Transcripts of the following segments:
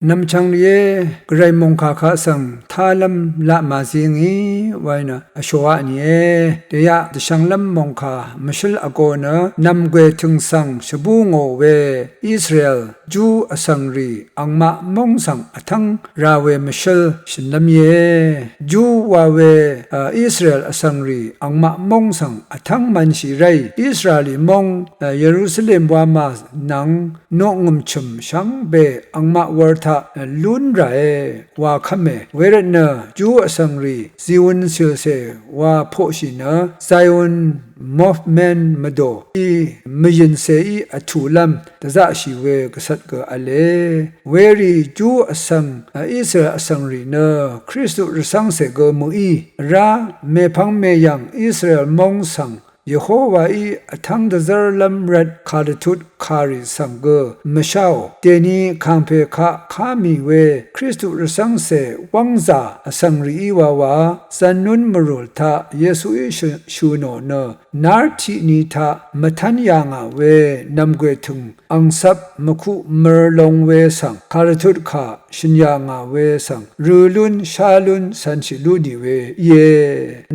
นำชังเย่กระไรมงคาขาสังทาลัมละมาซิงีไว้นะอชัวนี่เดียดชังลัมมงคามชลอโกนะนำเกถึงสังชบูงโอเวอิสราเอลจูอสังรีอังมะมงสังอทังราเวมชลชินลัมเยจูวาเวอิสราเอลอสังรีอังมะมงสังอทังมันชีไรอิสราเอลมงเยรูซาเล็มวามานังโนงมชุมชังเบอังมะวอร์ทาลุนไรว่าขเมเวรเนจูอสังรีซิวนเซเซว่าโพชินะไซอนมอฟแมนมาโดอีมยินเซอีอทูลัมตะซะชีเวกษัตกะอเลเวรีจูอสังอิสราอสังรีเนคริสตุรสังเซกมุอีราเมพังเมยังอิสราเอลมงสังยโฮวาอีทั้งดซาร์ลัมรัดคาร์ทุดคาริสังเกมชาวเตนีคังเพคะขามีเวคริสตุรสังเสวังซาสังรีวาวาสันนุนมรุลทาเยซูอิชูโนเนนาร์ทีนีทามทันยางาเวนำเกทุงอังซับมคุมรลงเวสังคาร์ทุดขาชินยางาเวสังรูลุนชาลุนสันชิลูดีเวเย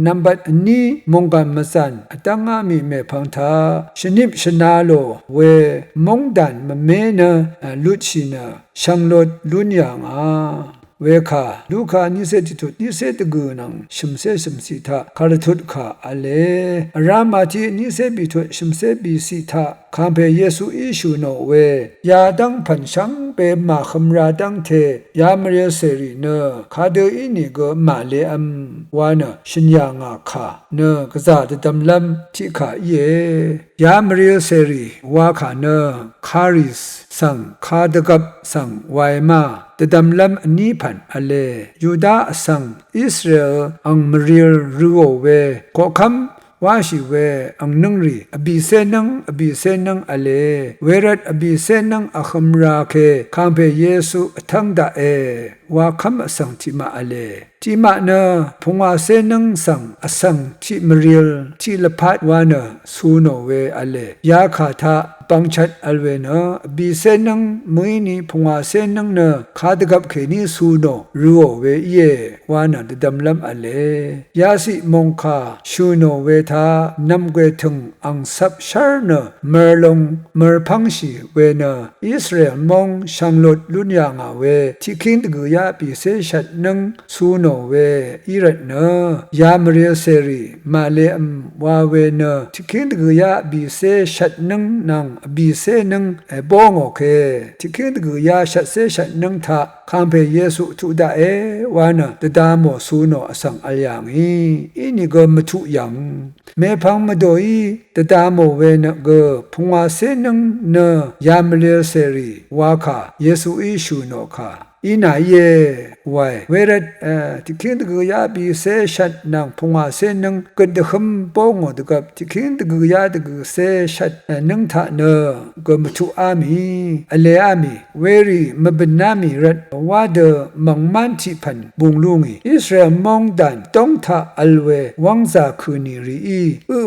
นับบัดนี้มงกันมาสันตังอามีเมพังทาชนิบชนาโลเวมงดันมเมนะลุชินะชังลดลุนยางาเวคาลูกานิเซติทุนิเซตกูนังชิมเซชิมสิทาคาร์ทุดขาอเลรามาทีนิเซบิทุชิมเซบิสิทาคัมเพเยซูอิชูโนเวยาดังพันชังเปมาคำราดังเทยามเรียเสรีเนคาเดอินิกมาเลอัมวานะชินยางาคาเนกษาตดำลำที่ขาเยยามเรียเสรีวาขาเนคาริสสังคาดกับสังไวมาตดำลำอันนี้พันอเลยูดาสังอิสราเอลอังมเรียรูโอเวก็คำว่าชีเวอังนังรีอบีเซนังอเลเวรัดอบีเซนังอัคมราเคคัมเพเยซูทั้งดาว่าคำสังทิมาอเลที่มาเนพงอาเซนังสังอสังที่มเรียลที่ละพัดวานะสูโนเวอเลยาคาทาปังชัดอลเวนะบีเซนังมุยนีพงอาเซนังเนคาดกับเคนีสูโนรัวเวเยวานะดำลำอเลยาสิมงคาชูโนเวทานำเกถึงอังซับชาร์เนเมรลงเมรพังชีเวนะอิสราเอลมงชังลดลุนยางาเวที่คิงตกุยาปีเซชัดนังสูโนเวอิรัตเนยามเรียเซรีมาเลมวาเวเนที่คิงตกุยาบีเซชัดนังนังบีเซนังบองโอเคที่คิดกูยาชัดเซชัดนังทาคัมเพเยซูทุดาเอวานะตดามอสูโนอสังอัลยังอีนี่ก็มทุยังเมพังมาโดยตดามอเวนะก็พงอาเซนังเนยามเลเซรีวาคาเยซูอิชูโนคาอีน่าเย่ไว้เวรดที่คิดกูยาบีเซชัดนังพงอาเซนังก็เดขมโปงอดกับที่คิดกูยาตกูเซชัดนังทาเนก็มทุอามีอเลอามีเวรีมบนามีรัดว่าเดมังมันที่พันบุงลุงอิสราเอลมองดันต้องทาอัลเววังซาคืนีรี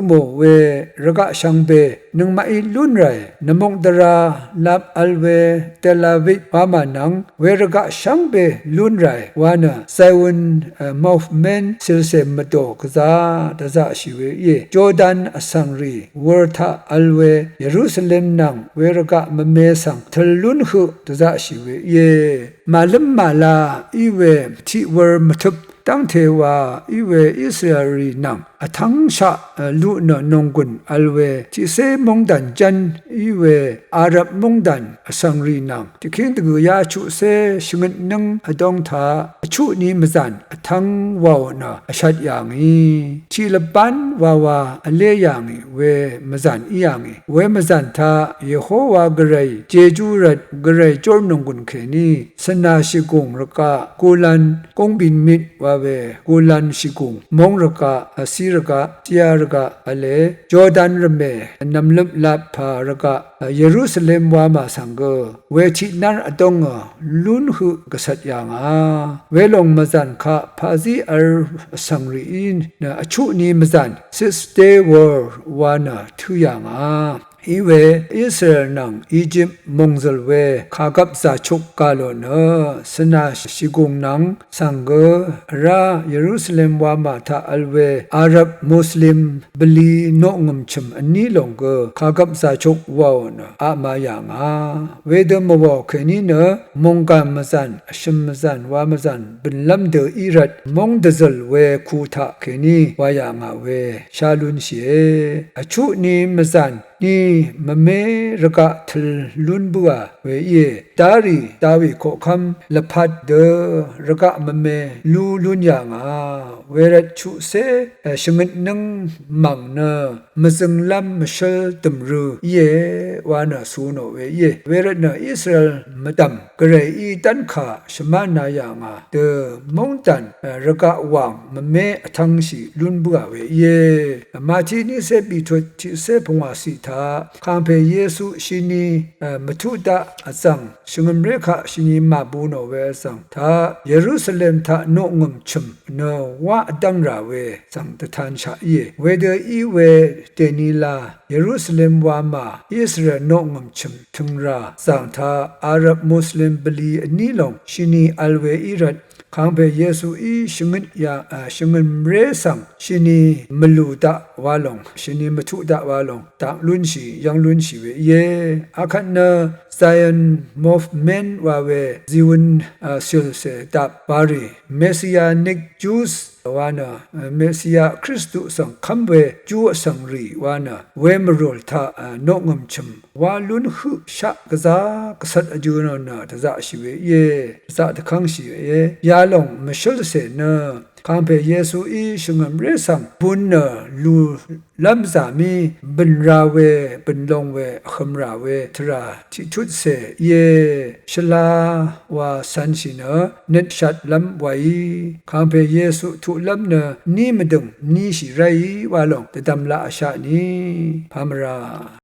โมเวระกะชังเบนึงมาอีลุนไรนมงดราลับอัลเวเตลาวิปามานังเวระกะชังเบลุนไรวานะไซวนมอฟเมนเซลเซมโตกซาดะซาชิเวเยจอร์แดนอสังรีวอร์ทาอัลเวเยรูซาเล็มนังเวระกะมเมสังทลุนหุดะซาชิเวเยมาลมมาลาอีเวทิเวอร์มทุบตั้งเทวาอีเวอิสราเอลนังทั้งชาลุนนงกุนอัลเวที่เซมงดันจันอีเวอารับมงดันสังรีนังที่คิงตกุยาชุเซชงนนังอดองทาชุนี้มจันทั้งวาวนาชัดอย่างนี้ที่ละปันวาวาอเลอย่างนี้เวมจันอีอย่างนี้เวมจันทาเยโฮวากระไรเจจูรัดกระไรจอมนงกุนเคนีสนาชิกุงรกะกูลันกงบินมิดวาเวกูลันชิกุงมงรกะสีรกะเจียรกะอเลจอร์แดนรเมนำลับลาพารกะเยรูซาเล็มวามาสังเกเวทินันอดงลุนหุกษัตริย์ยังเวลงมาจันคะพาซีอัลสังรีนนะชุนีมาจันซิสเตวอร์วานะทุยัง อีเวอิสราเอลนังอียิปต์มงซลเวขากับซาชุกกาโลเนสนาชิกุงนังสังเกราเยรูซาเล็มวามาทาอัลเวอาหรับมุสลิมบลีโนงมชมอันนี้ลงก็ขากับซาชุกวาวนะอามาอย่างาเวดมวอกนี้เนมงกามซันชิมซันวามซันเป็นลำเดออิรัดมงดซลเวคูทาเคนี้วายางาเวชาลุนเชอชุนีมซันนี่มเมรกะทลลุนบัวเวเยตารีตาวิโคคำละพัดเดรกะมเมลูลุนยางาเวรชุเซชงดนังมังเนมซึงลัมมชลตมรูเยวานาสูโนเวเยเวรเนอิสราเอลมตัมกระอีตันขาชมานายางาเดมงตันรกะวังมเมทังสีลุนบัวเวเยมาทีนี้เซบิททิเซพงวาสิทาคำเพเยซูชินีมทุตาสังชงมเรขาชินีมาบูโนเวสังทาเยรูซาเล็มทาโนงมชุมเนวะดังราเวสังตทานชาเยเวเดอีเวเตนีลาเยรูซาเล็มวามาอิสราเอลโนงมชุมทุงราสังทาอาหรับมุสลิมบลีนีลงชินีอัลเวอิรัดคำเพเยซูอีชงนยาชงนเรสังชินีมลูดาวาลงชินีมทุดาวาลงตากลุนชียังลุนชีเวเยอาคันเนไซอนมอฟเมนวาเวซิวนเซลเซตับบารีเมสิยานิกจูสวานาเมสิยาคริสตุสังคัมเวจูสังรีวานาเวมโรลทาโนงมชมวาลุนหุชะกซากษัตอจูนนาตะชิเวเยตะตะคังชิเวยาลงมชลเซเนคำเพเยซูอีชงมเรสังบุญเนลูลัมสามีบินราเวบินลงเวขมราเวทราที่ชุดเสเยชลาวาสันชิเนเนตชัดลัมไวคำเพเยซูทุลัมเนนี่มดึงนี่ชิไรวาลงแต่ดำละอาชานีพามรา